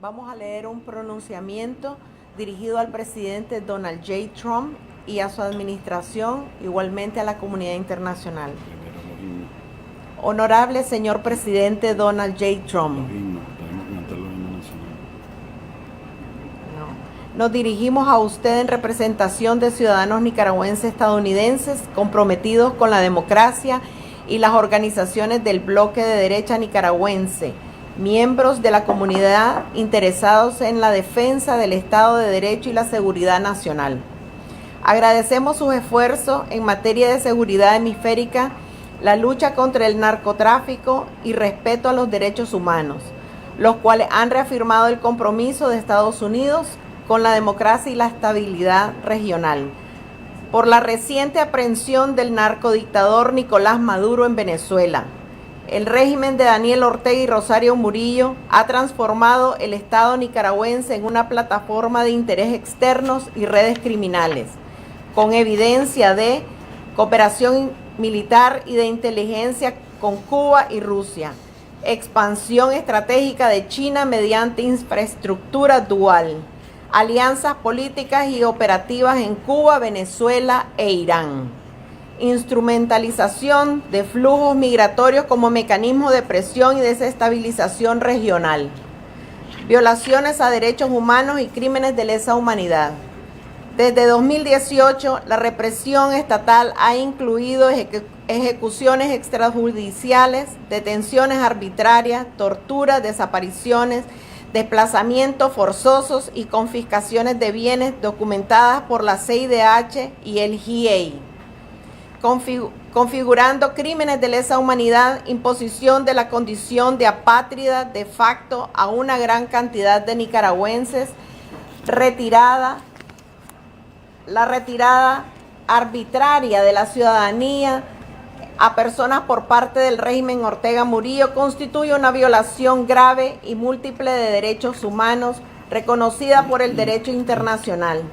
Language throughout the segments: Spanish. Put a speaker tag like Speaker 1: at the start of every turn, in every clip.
Speaker 1: Vamos a leer un pronunciamiento dirigido al presidente Donald J. Trump y a su administración, igualmente a la comunidad internacional. Honorable señor presidente Donald J. Trump. Nos dirigimos a usted en representación de ciudadanos nicaragüenses estadounidenses comprometidos con la democracia y las organizaciones del bloque de derecha nicaragüense, miembros de la comunidad interesados en la defensa del Estado de Derecho y la seguridad nacional. Agradecemos sus esfuerzos en materia de seguridad hemisférica, la lucha contra el narcotráfico y respeto a los derechos humanos, los cuales han reafirmado el compromiso de Estados Unidos con la democracia y la estabilidad regional. Por la reciente aprehensión del narcodictador Nicolás Maduro en Venezuela, el régimen de Daniel Ortega y Rosario Murillo ha transformado el Estado nicaragüense en una plataforma de interés externos y redes criminales, con evidencia de cooperación militar y de inteligencia con Cuba y Rusia, expansión estratégica de China mediante infraestructura dual, alianzas políticas y operativas en Cuba, Venezuela e Irán, instrumentalización de flujos migratorios como mecanismo de presión y desestabilización regional, violaciones a derechos humanos y crímenes de lesa humanidad. Desde 2018, la represión estatal ha incluido ejecuciones extrajudiciales, detenciones arbitrarias, torturas, desapariciones, desplazamientos forzosos y confiscaciones de bienes documentadas por la CIDH y el GIEI, configurando crímenes de lesa humanidad, imposición de la condición de apátrida de facto a una gran cantidad de nicaragüenses, la retirada arbitraria de la ciudadanía a personas por parte del régimen Ortega Murillo constituye una violación grave y múltiple de derechos humanos reconocida por el derecho internacional.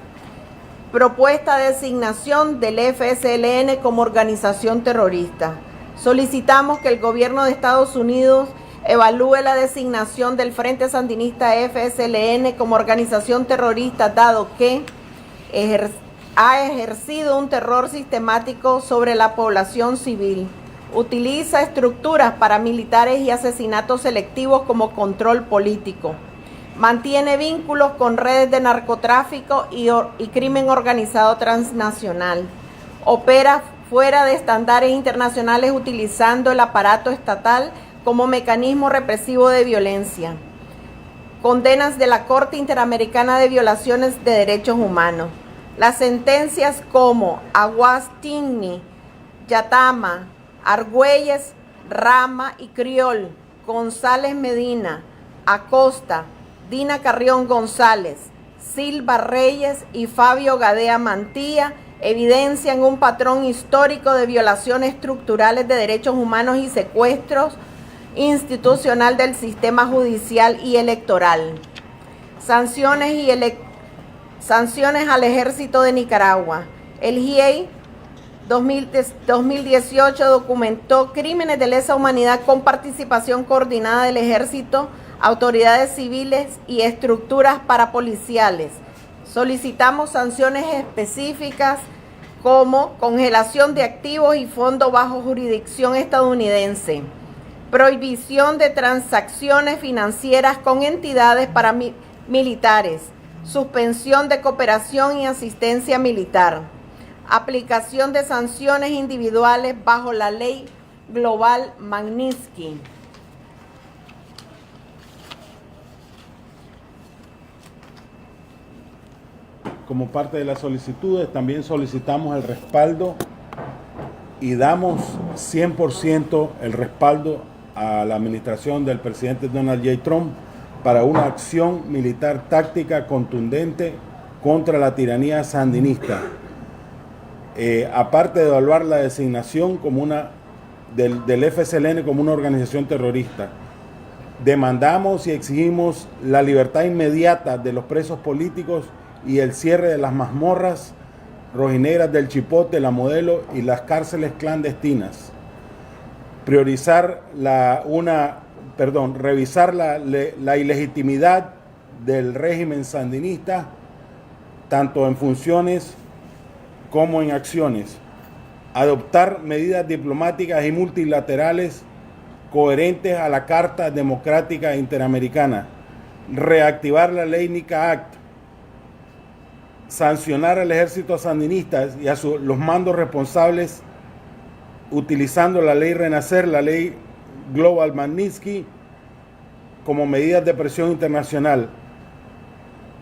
Speaker 1: Propuesta de designación del FSLN como organización terrorista. Solicitamos que el gobierno de Estados Unidos evalúe la designación del Frente Sandinista FSLN como organización terrorista, dado que ha ejercido un terror sistemático sobre la población civil, utiliza estructuras paramilitares y asesinatos selectivos como control político, mantiene vínculos con redes de narcotráfico y crimen organizado transnacional, opera fuera de estándares internacionales utilizando el aparato estatal como mecanismo represivo de violencia, condenas de la Corte Interamericana de Violaciones de Derechos Humanos. Las sentencias como Aguastigny, Yatama, Argüelles, Rama y Criol, González Medina, Acosta, Dina Carrión González, Silva Reyes y Fabio Gadea Mantilla evidencian un patrón histórico de violaciones estructurales de derechos humanos y secuestros institucional del sistema judicial y electoral. Sanciones al ejército de Nicaragua. El GIEI 2018 documentó crímenes de lesa humanidad con participación coordinada del ejército, autoridades civiles y estructuras parapoliciales. Solicitamos sanciones específicas como congelación de activos y fondos bajo jurisdicción estadounidense, prohibición de transacciones financieras con entidades paramilitares, suspensión de cooperación y asistencia militar, aplicación de sanciones individuales bajo la ley global Magnitsky.
Speaker 2: Como parte de las solicitudes, también solicitamos el respaldo y damos 100% el respaldo a la administración del presidente Donald J. Trump para una acción militar táctica contundente contra la tiranía sandinista. Aparte de evaluar la designación como del FSLN como una organización terrorista, demandamos y exigimos la libertad inmediata de los presos políticos y el cierre de las mazmorras rojinegras del Chipote, La Modelo y las cárceles clandestinas. Revisar la ilegitimidad del régimen sandinista, tanto en funciones como en acciones. Adoptar medidas diplomáticas y multilaterales coherentes a la Carta Democrática Interamericana. Reactivar la ley NICA Act. Sancionar al ejército sandinista y a los mandos responsables utilizando la ley Renacer, la ley Global Magnitsky como medidas de presión internacional,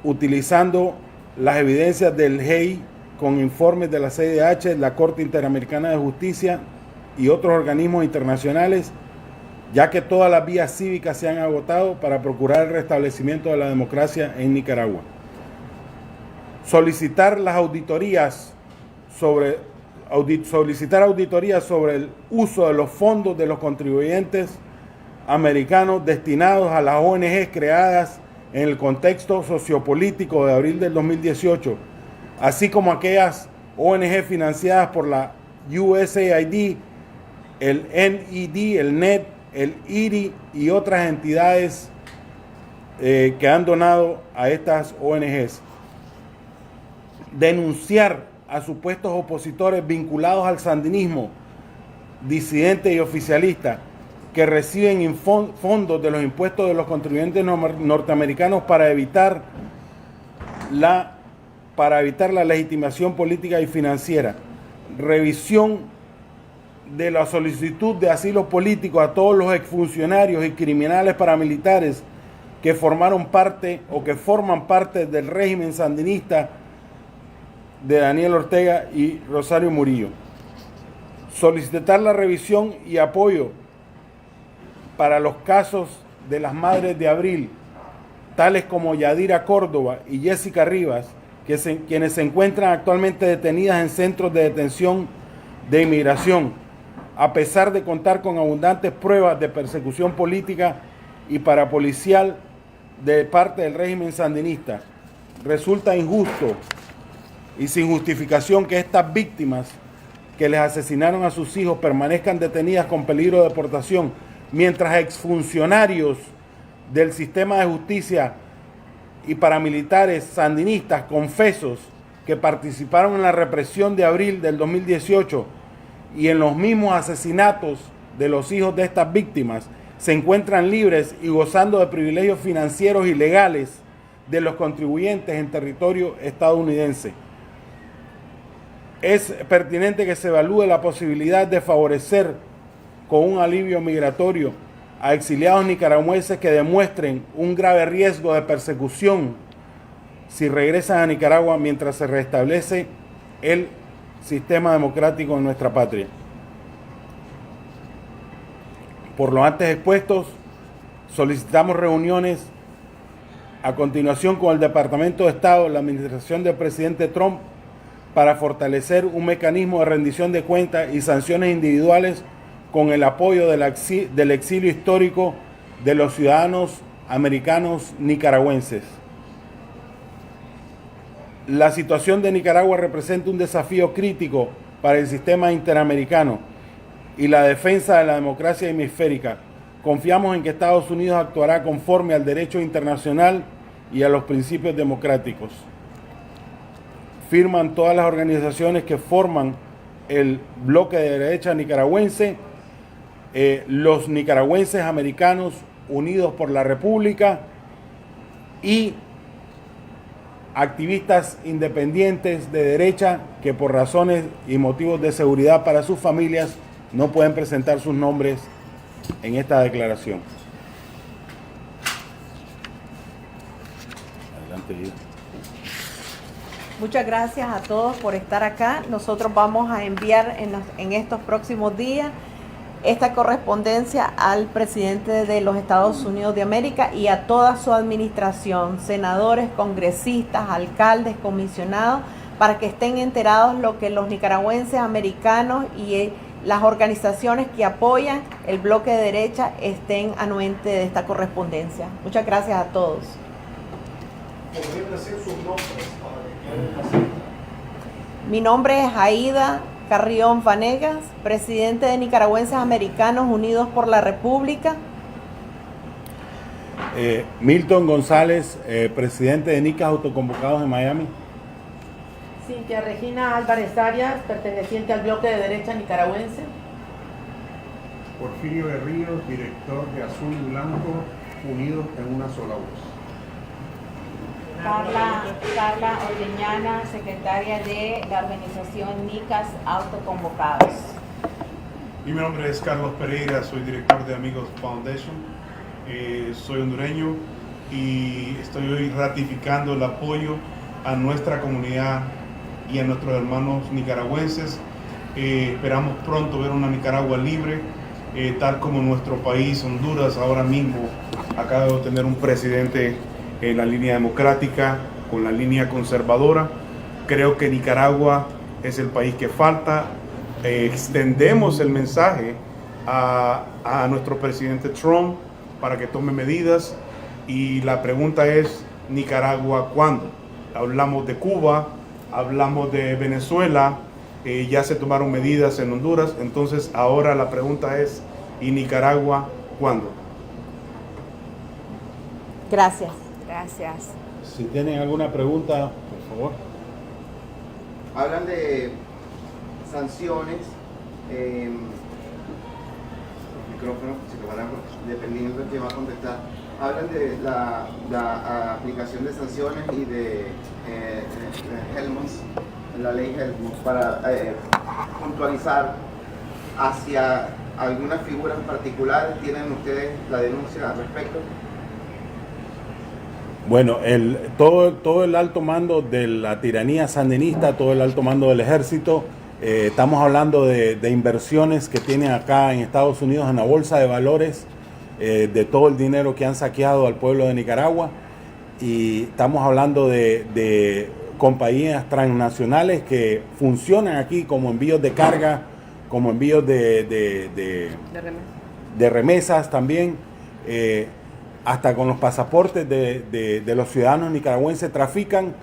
Speaker 2: utilizando las evidencias del GEI con informes de la CIDH, la Corte Interamericana de Justicia y otros organismos internacionales, ya que todas las vías cívicas se han agotado para procurar el restablecimiento de la democracia en Nicaragua. Solicitar auditorías sobre el uso de los fondos de los contribuyentes americanos destinados a las ONGs creadas en el contexto sociopolítico de abril del 2018, así como aquellas ONG financiadas por la USAID, el NED, el NED, el IRI y otras entidades que han donado a estas ONGs. Denunciar a supuestos opositores vinculados al sandinismo, disidentes y oficialistas, que reciben fondos de los impuestos de los contribuyentes norteamericanos para evitar la legitimación política y financiera. Revisión de la solicitud de asilo político a todos los exfuncionarios y criminales paramilitares que formaron parte o que forman parte del régimen sandinista de Daniel Ortega y Rosario Murillo. Solicitar la revisión y apoyo para los casos de las madres de abril, tales como Yadira Córdoba y Jessica Rivas, quienes se encuentran actualmente detenidas en centros de detención de inmigración, a pesar de contar con abundantes pruebas de persecución política y parapolicial de parte del régimen sandinista. Resulta injusto y sin justificación que estas víctimas que les asesinaron a sus hijos permanezcan detenidas con peligro de deportación, mientras exfuncionarios del sistema de justicia y paramilitares sandinistas confesos que participaron en la represión de abril del 2018 y en los mismos asesinatos de los hijos de estas víctimas se encuentran libres y gozando de privilegios financieros y legales de los contribuyentes en territorio estadounidense. Es pertinente que se evalúe la posibilidad de favorecer con un alivio migratorio a exiliados nicaragüenses que demuestren un grave riesgo de persecución si regresan a Nicaragua mientras se restablece el sistema democrático en nuestra patria. Por lo antes expuestos, solicitamos reuniones a continuación con el Departamento de Estado, la administración del presidente Trump, para fortalecer un mecanismo de rendición de cuentas y sanciones individuales con el apoyo del exilio histórico de los ciudadanos americanos nicaragüenses. La situación de Nicaragua representa un desafío crítico para el sistema interamericano y la defensa de la democracia hemisférica. Confiamos en que Estados Unidos actuará conforme al derecho internacional y a los principios democráticos. Firman todas las organizaciones que forman el bloque de derecha nicaragüense, los nicaragüenses americanos unidos por la República y activistas independientes de derecha que por razones y motivos de seguridad para sus familias no pueden presentar sus nombres en esta declaración. Adelante, Ida.
Speaker 1: Muchas gracias a todos por estar acá. Nosotros vamos a enviar en estos próximos días esta correspondencia al presidente de los Estados Unidos de América y a toda su administración, senadores, congresistas, alcaldes, comisionados, para que estén enterados lo que los nicaragüenses americanos y las organizaciones que apoyan el bloque de derecha estén anuentes de esta correspondencia. Muchas gracias a todos.
Speaker 3: ¿Podrían decir sus nombres para que queden así?
Speaker 1: Mi nombre es Aida Carrión Vanegas, presidente de Nicaragüenses Americanos Unidos por la República.
Speaker 2: Milton González, presidente de NICAS Autoconvocados en Miami.
Speaker 4: Cintia Regina Álvarez Arias, perteneciente al bloque de derecha nicaragüense.
Speaker 3: Porfirio Berríos, director de Azul y Blanco, unidos en una sola voz.
Speaker 5: Carla Ordeñana, secretaria de la organización NICAS Autoconvocados.
Speaker 6: Y mi nombre es Carlos Pereira, soy director de Amigos Foundation. Soy hondureño y estoy hoy ratificando el apoyo a nuestra comunidad y a nuestros hermanos nicaragüenses. Esperamos pronto ver una Nicaragua libre, tal como nuestro país, Honduras, ahora mismo acaba de tener un presidente en la línea democrática, con la línea conservadora. Creo que Nicaragua es el país que falta. Extendemos el mensaje a nuestro presidente Trump para que tome medidas, y la pregunta es: Nicaragua, ¿cuándo? Hablamos de Cuba, hablamos de Venezuela, ya se tomaron medidas en Honduras, entonces ahora la pregunta es: ¿y Nicaragua, cuándo?
Speaker 1: Gracias.
Speaker 5: Gracias.
Speaker 2: Si tienen alguna pregunta, por favor.
Speaker 7: Hablan de sanciones, micrófono, si lo van a, dependiendo de quién va a contestar. Hablan de la aplicación de sanciones y de Helmholtz, la ley Helmholtz, para puntualizar hacia algunas figuras particulares. ¿Tienen ustedes la denuncia al respecto?
Speaker 2: Bueno, todo el alto mando de la tiranía sandinista, todo el alto mando del ejército, estamos hablando de inversiones que tienen acá en Estados Unidos en la bolsa de valores, de todo el dinero que han saqueado al pueblo de Nicaragua, y estamos hablando de compañías transnacionales que funcionan aquí como envíos de carga, como envíos de remesas también. Hasta con los pasaportes de los ciudadanos nicaragüenses trafican,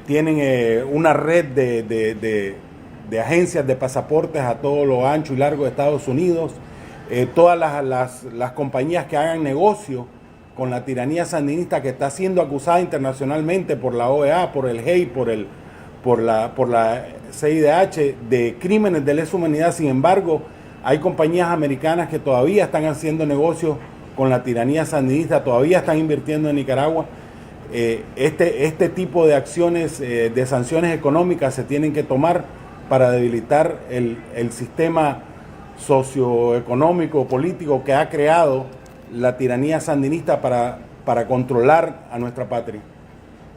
Speaker 2: tienen una red de agencias de pasaportes a todo lo ancho y largo de Estados Unidos. Todas las compañías que hagan negocio con la tiranía sandinista, que está siendo acusada internacionalmente por la OEA, por el GEI, por la CIDH, de crímenes de lesa humanidad. Sin embargo, hay compañías americanas que todavía están haciendo negocios con la tiranía sandinista, todavía están invirtiendo en Nicaragua. Este tipo de acciones, de sanciones económicas, se tienen que tomar para debilitar el sistema socioeconómico, político que ha creado la tiranía sandinista para controlar a nuestra patria.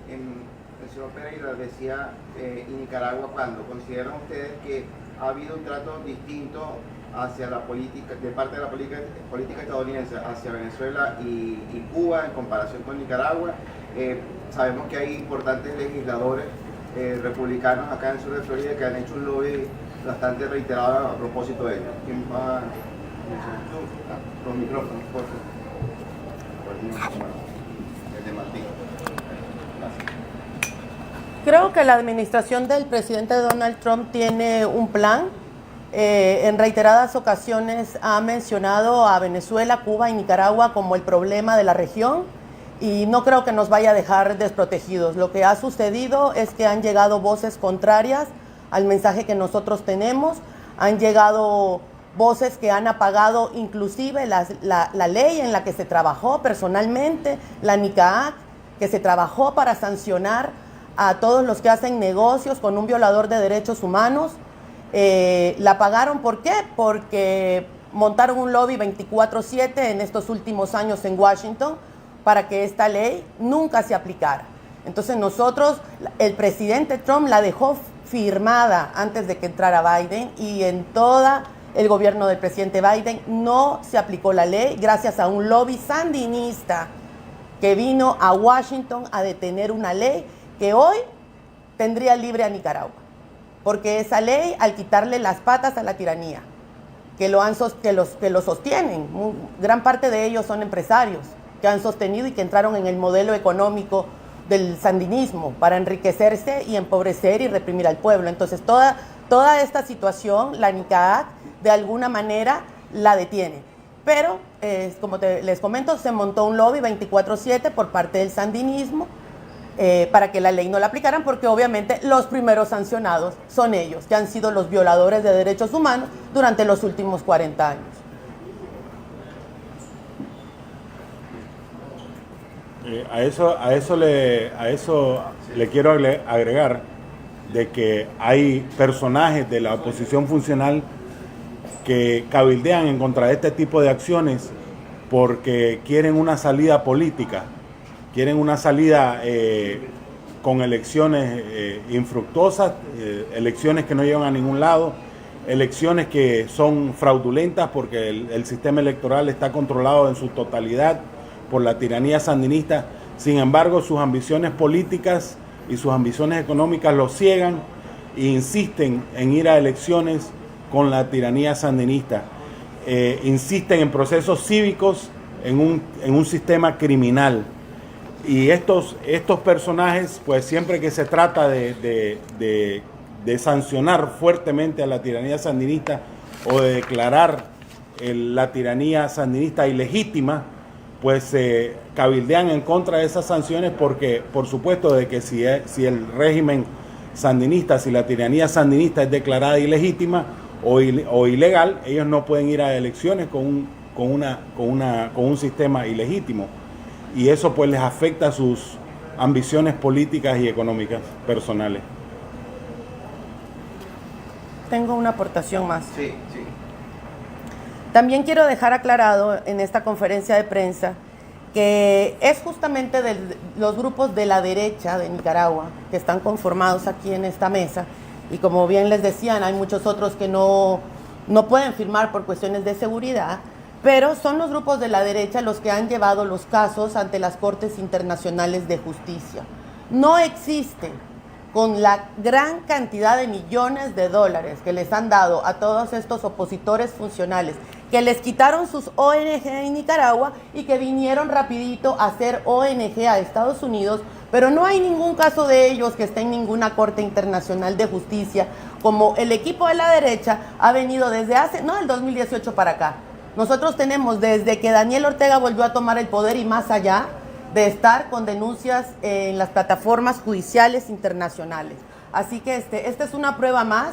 Speaker 7: El señor Pereira decía, ¿y Nicaragua cuándo? ¿Consideran ustedes que ha habido un trato distinto hacia la política, de parte de la política estadounidense hacia Venezuela y Cuba en comparación con Nicaragua? Sabemos que hay importantes legisladores republicanos acá en el sur de Florida que han hecho un lobby bastante reiterado a propósito de ello. ¿Quién va? Los micrófonos, por favor. El de Martín. Gracias.
Speaker 4: Creo que la administración del presidente Donald Trump tiene un plan. En reiteradas ocasiones ha mencionado a Venezuela, Cuba y Nicaragua como el problema de la región, y no creo que nos vaya a dejar desprotegidos. Lo que ha sucedido es que han llegado voces contrarias al mensaje que nosotros tenemos, han llegado voces que han apagado inclusive la ley en la que se trabajó personalmente, la NICAAC, que se trabajó para sancionar a todos los que hacen negocios con un violador de derechos humanos. La pagaron, ¿por qué? Porque montaron un lobby 24/7 en estos últimos años en Washington para que esta ley nunca se aplicara. Entonces nosotros, el presidente Trump la dejó firmada antes de que entrara Biden, y en todo el gobierno del presidente Biden no se aplicó la ley gracias a un lobby sandinista que vino a Washington a detener una ley que hoy tendría libre a Nicaragua. Porque esa ley, al quitarle las patas a la tiranía, que lo sostienen, gran parte de ellos son empresarios que han sostenido y que entraron en el modelo económico del sandinismo para enriquecerse y empobrecer y reprimir al pueblo. Entonces toda esta situación, la NICAAC de alguna manera la detiene. Pero, como les comento, se montó un lobby 24/7 por parte del sandinismo para que la ley no la aplicaran, porque obviamente los primeros sancionados son ellos, que han sido los violadores de derechos humanos durante los últimos 40 años.
Speaker 2: A eso le quiero agregar de que hay personajes de la oposición funcional que cabildean en contra de este tipo de acciones porque quieren una salida política, quieren una salida con elecciones infructuosas, elecciones que no llevan a ningún lado, elecciones que son fraudulentas porque el sistema electoral está controlado en su totalidad por la tiranía sandinista. Sin embargo, sus ambiciones políticas y sus ambiciones económicas los ciegan e insisten en ir a elecciones con la tiranía sandinista. Insisten en procesos cívicos en un sistema criminal. Y estos personajes, pues siempre que se trata de sancionar fuertemente a la tiranía sandinista o de declarar la tiranía sandinista ilegítima, pues se cabildean en contra de esas sanciones porque, por supuesto, de que si el régimen sandinista, si la tiranía sandinista es declarada ilegítima o ilegal, ellos no pueden ir a elecciones con un sistema ilegítimo. Y eso pues les afecta a sus ambiciones políticas y económicas personales.
Speaker 4: Tengo una aportación más.
Speaker 7: Sí.
Speaker 4: También quiero dejar aclarado en esta conferencia de prensa que es justamente de los grupos de la derecha de Nicaragua que están conformados aquí en esta mesa, y como bien les decían, hay muchos otros que no pueden firmar por cuestiones de seguridad, pero son los grupos de la derecha los que han llevado los casos ante las Cortes Internacionales de Justicia. No existe, con la gran cantidad de millones de dólares que les han dado a todos estos opositores funcionales, que les quitaron sus ONG en Nicaragua y que vinieron rapidito a hacer ONG a Estados Unidos, pero no hay ningún caso de ellos que esté en ninguna Corte Internacional de Justicia, como el equipo de la derecha ha venido desde del 2018 para acá. Nosotros tenemos desde que Daniel Ortega volvió a tomar el poder y más allá de estar con denuncias en las plataformas judiciales internacionales. Así que esta es una prueba más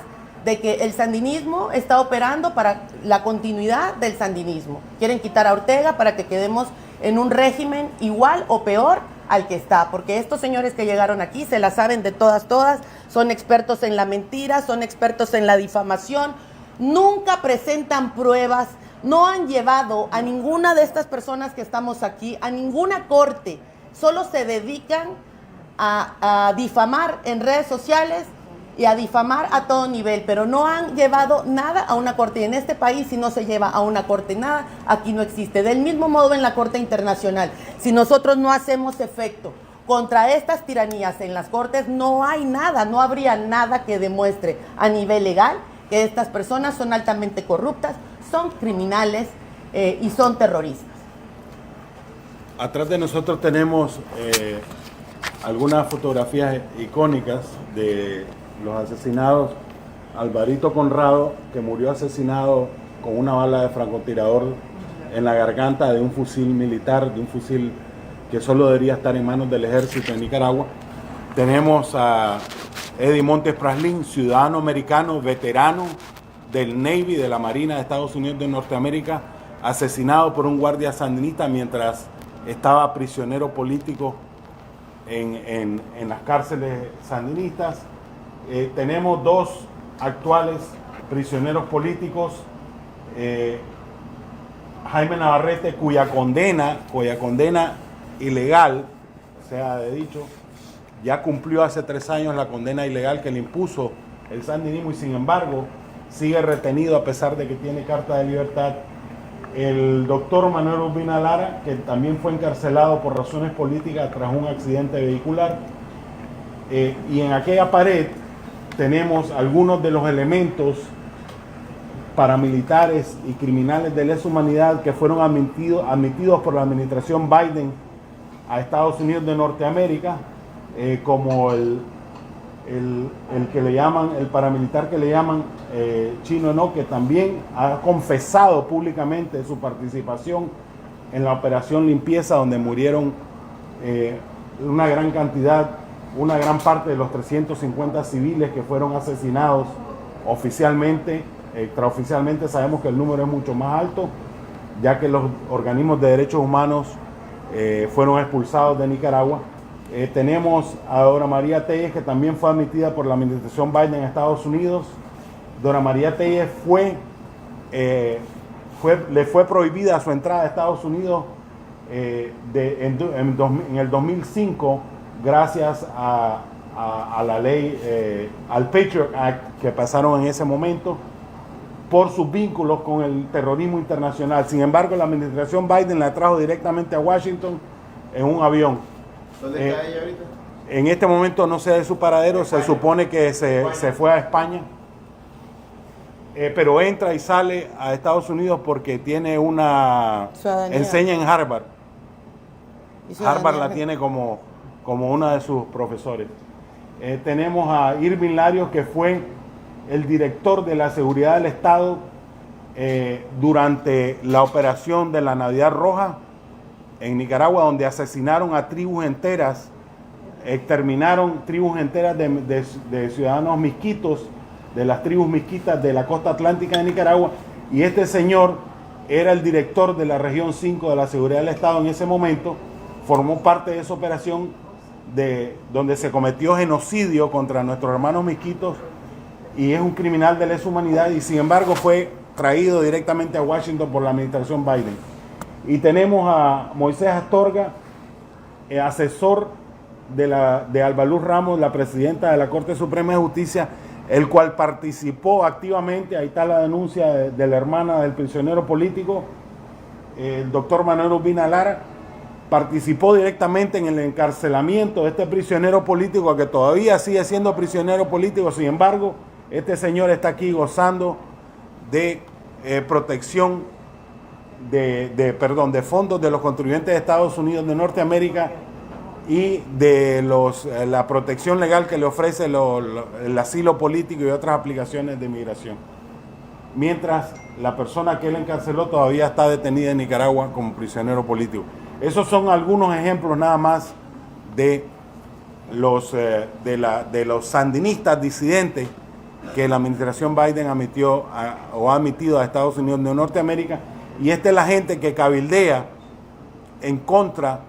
Speaker 4: de que el sandinismo está operando para la continuidad del sandinismo. Quieren quitar a Ortega para que quedemos en un régimen igual o peor al que está, porque estos señores que llegaron aquí se la saben de todas, son expertos en la mentira, son expertos en la difamación, nunca presentan pruebas, no han llevado a ninguna de estas personas que estamos aquí a ninguna corte, solo se dedican a difamar en redes sociales y a difamar a todo nivel, pero no han llevado nada a una corte. Y en este país, si no se lleva a una corte nada, aquí no existe. Del mismo modo en la Corte Internacional, si nosotros no hacemos efecto contra estas tiranías en las cortes, no hay nada, no habría nada que demuestre a nivel legal que estas personas son altamente corruptas, son criminales y son terroristas.
Speaker 2: Atrás de nosotros tenemos algunas fotografías icónicas de los asesinados. Alvarito Conrado, que murió asesinado con una bala de francotirador en la garganta de un fusil militar, de un fusil que solo debería estar en manos del ejército de Nicaragua. Tenemos a Eddie Montes Praslin, ciudadano americano, veterano del Navy, de la Marina de Estados Unidos de Norteamérica, asesinado por un guardia sandinista mientras estaba prisionero político en las cárceles sandinistas. Tenemos dos actuales prisioneros políticos, Jaime Navarrete, cuya condena ilegal, sea de dicho, ya cumplió hace 3 años la condena ilegal que le impuso el sandinismo y sin embargo sigue retenido a pesar de que tiene carta de libertad. El doctor Manuel Urbina Lara, que también fue encarcelado por razones políticas tras un accidente vehicular. Y en aquella pared tenemos algunos de los elementos paramilitares y criminales de lesa humanidad que fueron admitidos por la administración Biden a Estados Unidos de Norteamérica, como el el que le llaman, el paramilitar que le llaman Chino No, que también ha confesado públicamente su participación en la operación limpieza, donde murieron una gran cantidad, una gran parte de los 350 civiles que fueron asesinados oficialmente. Extraoficialmente sabemos que el número es mucho más alto, ya que los organismos de derechos humanos fueron expulsados de Nicaragua. Tenemos a Dora María Telles, que también fue admitida por la administración Biden en Estados Unidos. Dora María Telles le fue prohibida su entrada a Estados Unidos en el 2005 gracias a la ley, al Patriot Act que pasaron en ese momento, por sus vínculos con el terrorismo internacional. Sin embargo, la administración Biden la trajo directamente a Washington en un avión.
Speaker 7: ¿Dónde está ella ahorita?
Speaker 2: En este momento no sé de su paradero, se supone que se fue a España, pero entra y sale a Estados Unidos porque tiene una...
Speaker 4: Ciudadanía.
Speaker 2: Enseña en Harvard.
Speaker 4: Y ciudadanía.
Speaker 2: Harvard la tiene como una de sus profesores. Tenemos a Irving Larios, que fue el director de la seguridad del Estado durante la operación de la Navidad Roja en Nicaragua, donde asesinaron a tribus enteras, exterminaron tribus enteras de ciudadanos misquitos, de las tribus misquitas de la costa atlántica de Nicaragua, y este señor era el director de la región 5 de la seguridad del Estado en ese momento, formó parte de esa operación donde se cometió genocidio contra nuestros hermanos misquitos, y es un criminal de lesa humanidad, y sin embargo fue traído directamente a Washington por la administración Biden. Y tenemos a Moisés Astorga, asesor de Alba Luz Ramos, la presidenta de la Corte Suprema de Justicia, el cual participó activamente, ahí está la denuncia de la hermana del prisionero político, el doctor Manuel Urbina Lara, participó directamente en el encarcelamiento de este prisionero político, que todavía sigue siendo prisionero político. Sin embargo, este señor está aquí gozando de protección de fondos de los contribuyentes de Estados Unidos de Norteamérica y de la protección legal que le ofrece el asilo político y otras aplicaciones de migración. Mientras la persona que él encarceló todavía está detenida en Nicaragua como prisionero político. Esos son algunos ejemplos nada más de los sandinistas disidentes que la administración Biden ha admitido a Estados Unidos de Norteamérica, y esta es la gente que cabildea en contra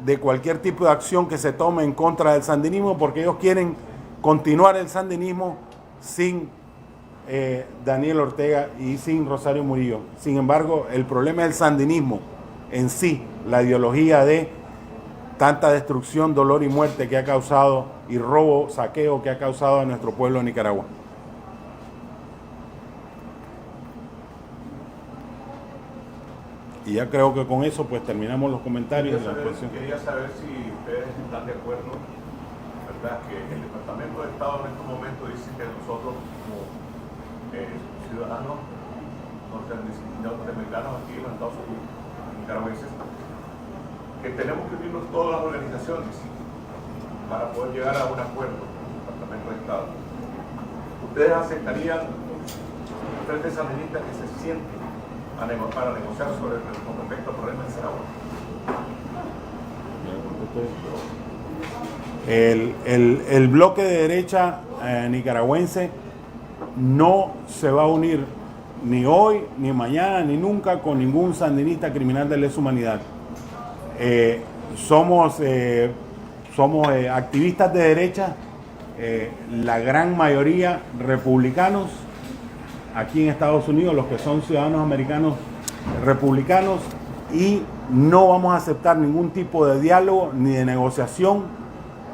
Speaker 2: de cualquier tipo de acción que se tome en contra del sandinismo, porque ellos quieren continuar el sandinismo sin Daniel Ortega y sin Rosario Murillo. Sin embargo, el problema es el sandinismo en sí, la ideología de tanta destrucción, dolor y muerte que ha causado, y robo, saqueo que ha causado a nuestro pueblo de Nicaragua. Y ya creo que con eso pues terminamos los comentarios.
Speaker 8: Quería saber si ustedes están de acuerdo, ¿verdad?, que el Departamento de Estado en estos momentos dice que nosotros como ciudadanos norteamericanos aquí en los Estados Unidos, nicaragüenses, que tenemos que unirnos todas las organizaciones para poder llegar a un acuerdo con el Departamento de Estado. ¿Ustedes aceptarían frente sandinistas que se sienten para negociar con respecto al problema de Nicaragua?
Speaker 2: El bloque de derecha nicaragüense no se va a unir ni hoy, ni mañana, ni nunca con ningún sandinista criminal de lesa humanidad. Somos activistas de derecha, la gran mayoría republicanos aquí en Estados Unidos, los que son ciudadanos americanos republicanos, y no vamos a aceptar ningún tipo de diálogo ni de negociación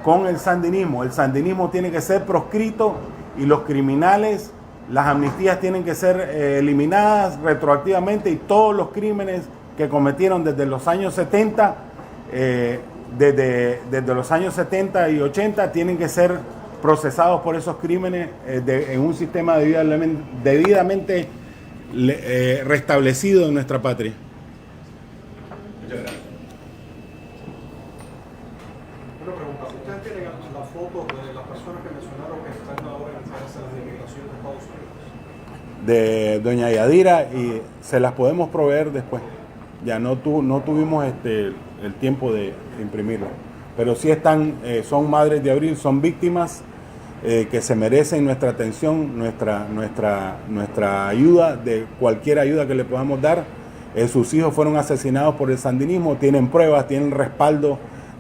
Speaker 2: con el sandinismo. El sandinismo tiene que ser proscrito y los criminales, las amnistías tienen que ser eliminadas retroactivamente, y todos los crímenes que cometieron desde los años 70, desde los años 70 y 80 tienen que ser procesados por esos crímenes en un sistema debidamente restablecido en nuestra patria.
Speaker 8: Muchas gracias.
Speaker 3: Una pregunta, ¿ustedes tienen la foto de las personas que mencionaron que están ahora en cárceles de inmigración de Estados Unidos?
Speaker 2: De doña Yadira, y se las podemos proveer después. Ya no tuvimos el tiempo de imprimirlas. Pero sí están, son madres de abril, son víctimas que se merecen nuestra atención, nuestra ayuda, de cualquier ayuda que le podamos dar. Sus hijos fueron asesinados por el sandinismo, tienen pruebas, tienen respaldo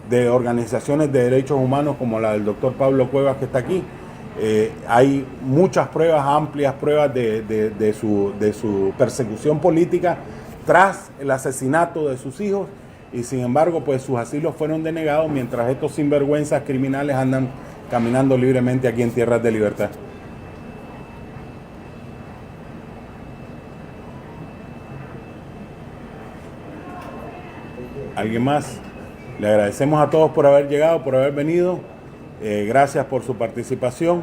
Speaker 2: de organizaciones de derechos humanos como la del doctor Pablo Cuevas que está aquí. Hay muchas pruebas, amplias pruebas de su persecución política tras el asesinato de sus hijos, y sin embargo pues sus asilos fueron denegados mientras estos sinvergüenzas criminales andan caminando libremente aquí en tierras de libertad. ¿Alguien más? Le agradecemos a todos por haber llegado, por haber venido. Gracias por su participación.